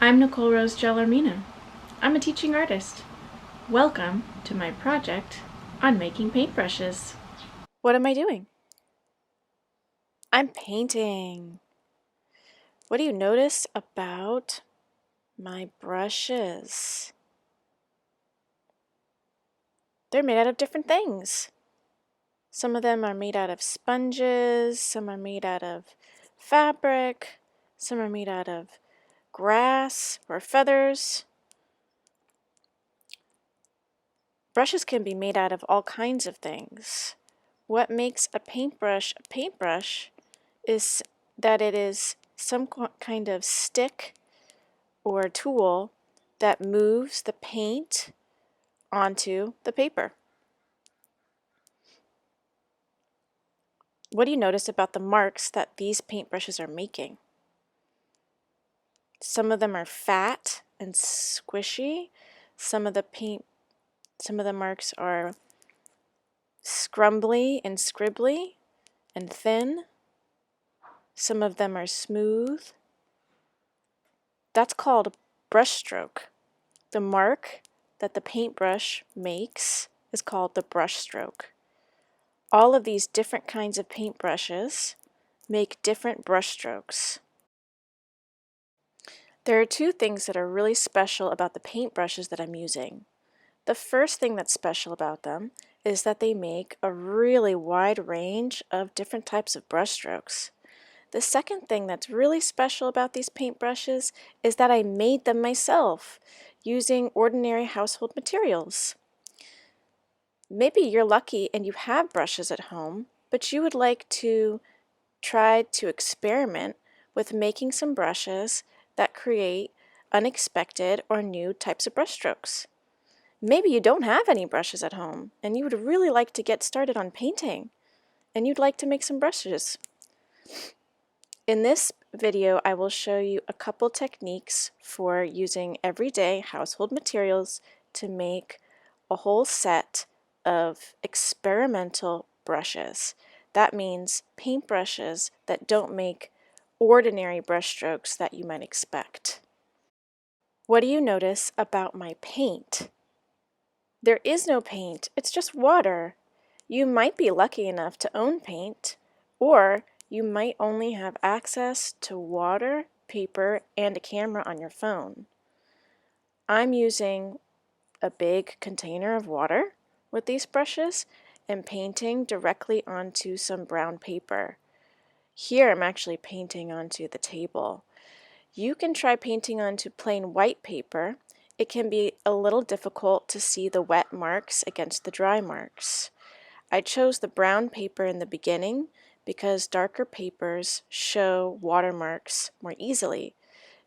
I'm Nicole Rose Gellermino. I'm a teaching artist. Welcome to my project on making paintbrushes. What am I doing? I'm painting. What do you notice about my brushes? They're made out of different things. Some of them are made out of sponges, some are made out of fabric, some are made out of grass or feathers. Brushes can be made out of all kinds of things. What makes a paintbrush is that it is some kind of stick or tool that moves the paint onto the paper. What do you notice about the marks that these paintbrushes are making? Some of them are fat and squishy. Some of the marks are scrumbly and scribbly and thin. Some of them are smooth. That's called brush stroke. The mark that the paintbrush makes is called the brush stroke. All of these different kinds of paintbrushes make different brush strokes. There are two things that are really special about the paintbrushes that I'm using. The first thing that's special about them is that they make a really wide range of different types of brush strokes. The second thing that's really special about these paintbrushes is that I made them myself using ordinary household materials. Maybe you're lucky and you have brushes at home, but you would like to try to experiment with making some brushes that create unexpected or new types of brush strokes. Maybe you don't have any brushes at home and you would really like to get started on painting and you'd like to make some brushes. In this video, I will show you a couple techniques for using everyday household materials to make a whole set of experimental brushes. That means paintbrushes that don't make ordinary brush strokes that you might expect. What do you notice about my paint? There is no paint, it's just water. You might be lucky enough to own paint, or you might only have access to water, paper, and a camera on your phone. I'm using a big container of water with these brushes and painting directly onto some brown paper. Here I'm actually painting onto the table. You can try painting onto plain white paper. It can be a little difficult to see the wet marks against the dry marks. I chose the brown paper in the beginning because darker papers show watermarks more easily.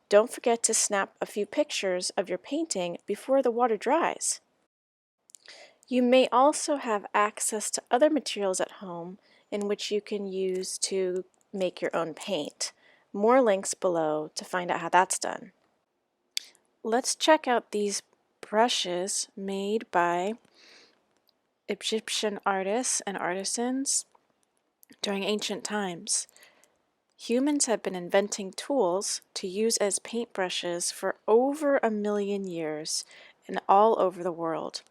Don't forget to snap a few pictures of your painting before the water dries. You may also have access to other materials at home in which you can use to make your own paint. More links below to find out how that's done. Let's check out these brushes made by Egyptian artists and artisans during ancient times. Humans have been inventing tools to use as paintbrushes for over 1,000,000 years and all over the world.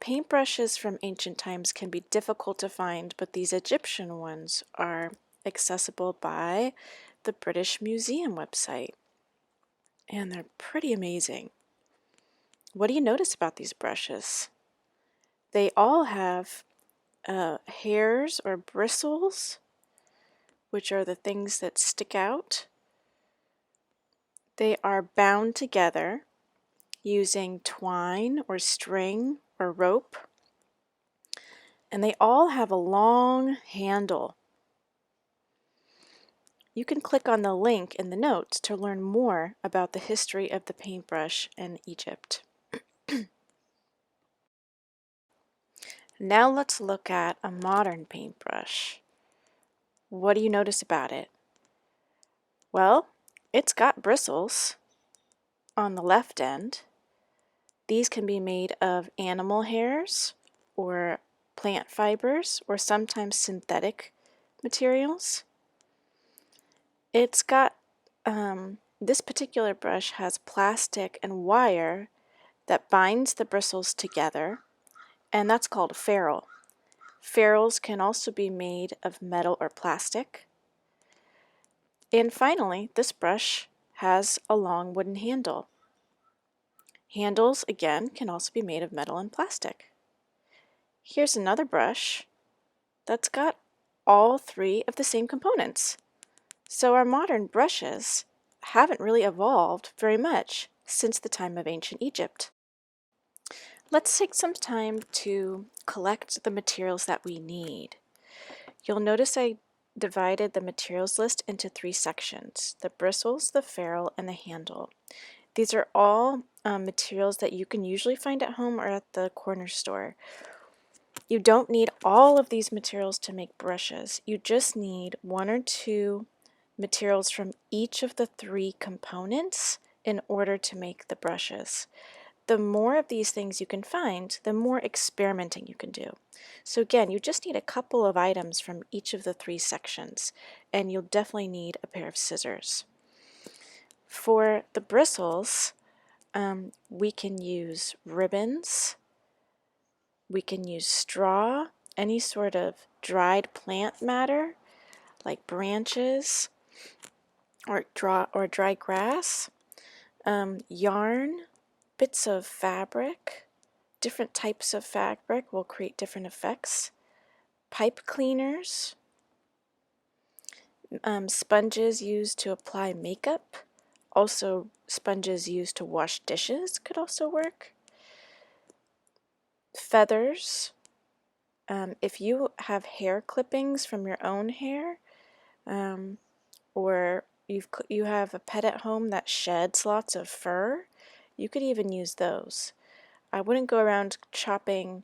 Paintbrushes from ancient times can be difficult to find, but these Egyptian ones are accessible by the British Museum website, and they're pretty amazing. What do you notice about these brushes? They all have hairs or bristles, which are the things that stick out. They are bound together using twine or string or rope, and they all have a long handle. You can click on the link in the notes to learn more about the history of the paintbrush in Egypt. Now let's look at a modern paintbrush. What do you notice about it? Well, it's got bristles on the left end. These can be made of animal hairs or plant fibers or sometimes synthetic materials. It's got This particular brush has plastic and wire that binds the bristles together, and that's called a ferrule. Ferrules can also be made of metal or plastic. And finally, this brush has a long wooden handle. Handles, again, can also be made of metal and plastic. Here's another brush that's got all three of the same components. So our modern brushes haven't really evolved very much since the time of ancient Egypt. Let's take some time to collect the materials that we need. You'll notice I divided the materials list into three sections: the bristles, the ferrule, and the handle. These are all materials that you can usually find at home or at the corner store. You don't need all of these materials to make brushes. You just need one or two materials from each of the three components in order to make the brushes. The more of these things you can find, the more experimenting you can do. So again, you just need a couple of items from each of the three sections, and you'll definitely need a pair of scissors. For the bristles, we can use ribbons, we can use straw, any sort of dried plant matter like branches or dry grass, yarn, bits of fabric. Different types of fabric will create different effects. Pipe cleaners, sponges used to apply makeup, also sponges used to wash dishes could also work. Feathers, if you have hair clippings from your own hair, or you have a pet at home that sheds lots of fur, you could even use those. I wouldn't go around chopping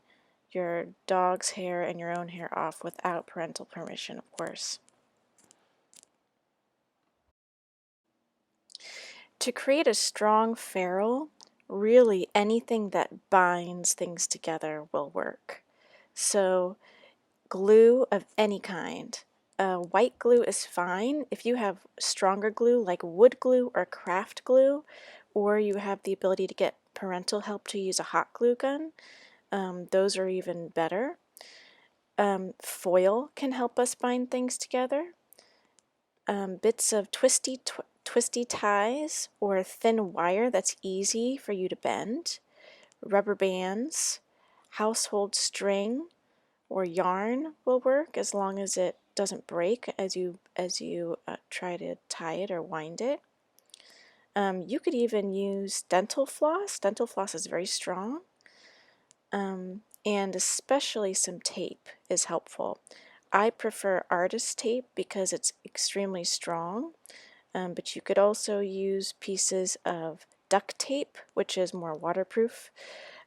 your dog's hair and your own hair off without parental permission, of course. To create a strong ferrule, really anything that binds things together will work. So glue of any kind. White glue is fine. If you have stronger glue like wood glue or craft glue, or you have the ability to get parental help to use a hot glue gun, those are even better. Foil can help us bind things together. Bits of twisty ties or thin wire that's easy for you to bend. Rubber bands, household string, or yarn will work as long as it doesn't break as you try to tie it or wind it. You could even use dental floss. Dental floss is very strong. And especially some tape is helpful. I prefer artist tape because it's extremely strong, but you could also use pieces of duct tape, which is more waterproof.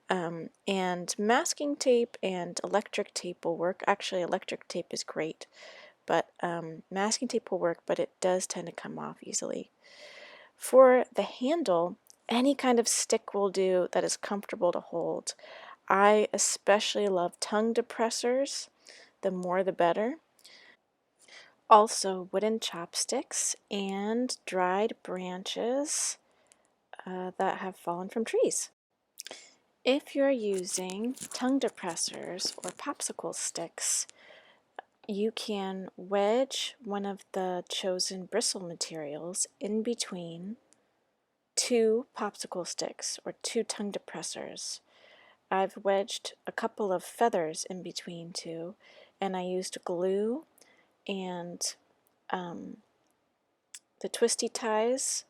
And masking tape and electric tape will work. Actually, electric tape is great, but masking tape will work, but it does tend to come off easily. For the handle, any kind of stick will do that is comfortable to hold. I especially love tongue depressors. The more the better. Also, wooden chopsticks and dried branches that have fallen from trees. If you're using tongue depressors or popsicle sticks, you can wedge one of the chosen bristle materials in between two popsicle sticks or two tongue depressors. I've wedged a couple of feathers in between two, and I used glue and the twisty ties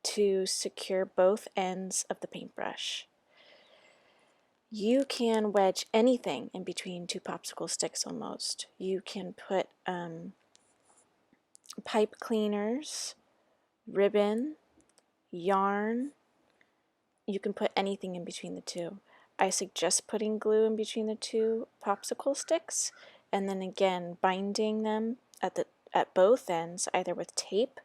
to secure both ends of the paintbrush. You can wedge anything in between two popsicle sticks almost. You can put pipe cleaners, ribbon, yarn. You can put anything in between the two. I suggest putting glue in between the two popsicle sticks and then again binding them at both ends either with tape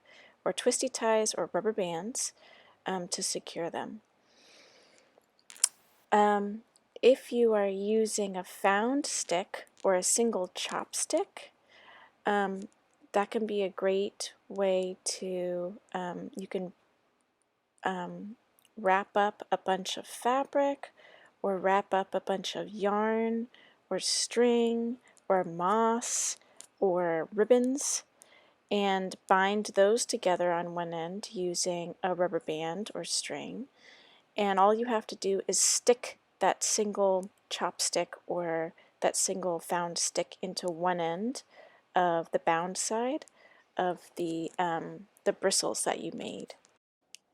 or twisty ties or rubber bands to secure them. If you are using a found stick or a single chopstick, that can be a great way to, you can wrap up a bunch of fabric or wrap up a bunch of yarn or string or moss or ribbons and bind those together on one end using a rubber band or string. And all you have to do is stick that single chopstick or that single found stick into one end of the bound side of the bristles that you made.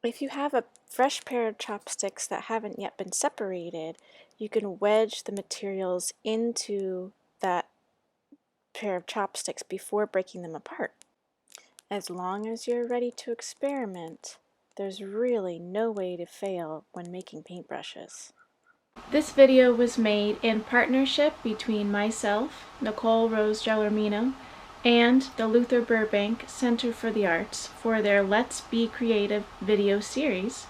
If you have a fresh pair of chopsticks that haven't yet been separated, you can wedge the materials into that pair of chopsticks before breaking them apart. As long as you're ready to experiment, there's really no way to fail when making paintbrushes. This video was made in partnership between myself, Nicole Rose Gelormino, and the Luther Burbank Center for the Arts for their Let's Be Creative video series,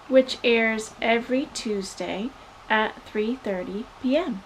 which airs every Tuesday at 3:30 p.m.